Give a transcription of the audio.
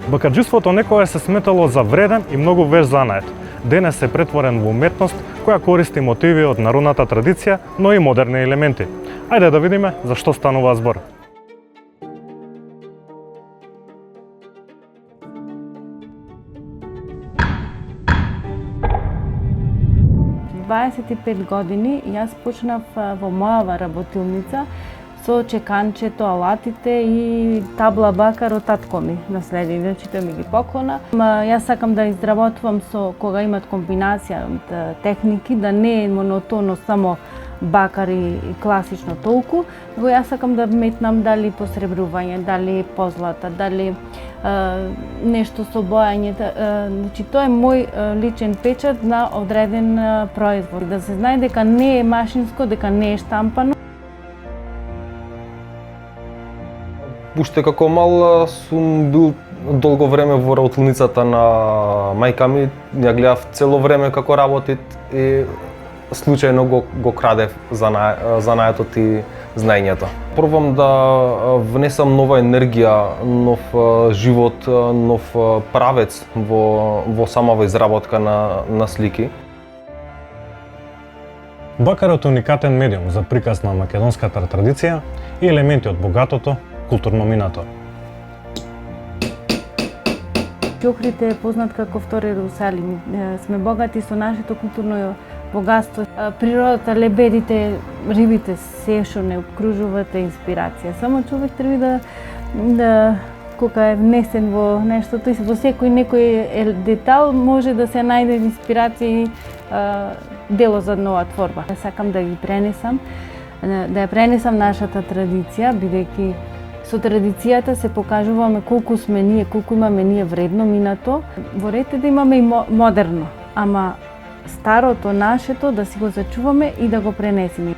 Бакаджиството некогаш се сметало за вреден и многу веш занает. Денес е претворен во уметност која користи мотиви од народната традиција, но и модерни елементи. Ајде да видиме за што станува збор. Во 25 години јас почнав во мојава работилница со чеканчето, алатите и табла бакар од татко ми наследи, значи тој ми ги поклона. Јас сакам да изработувам со кога имат комбинација од техники, да не е монотонно само бакар и класично толку, го јас сакам да метнам дали посребрување, дали позлата, дали нешто со бојање. Значи тоа е мој личен печат на одреден производ. Да се знае дека не е машинско, дека не е штампано. Уште како мал сум бил долго време во работилницата на мајка ми, ја гледав цело време како работи и случајно го крадев занаетот и знаењето. Пробам да внесам нова енергија, нов живот, нов правец во самава изработка на слики. Бакарот е уникатен медиум за приказ на македонската традиција и елементи од богатото културно минато. Охрид е познат како втори Иерусалим. Сме богати со нашето културно богатство. Природата, лебедите, рибите, се што не обкружуваат е инспирација. Само човек треба да кога е внесен во нештото и во секој некој детал може да се најде инспирација и дело за нова творба. Сакам да ги пренесам, да ја пренесам нашата традиција, бидејќи со традицијата се покажуваме колку сме ние, колку имаме ние вредно минато. Во ред е да имаме и модерно, ама старото, нашето, да си го зачуваме и да го пренесеме.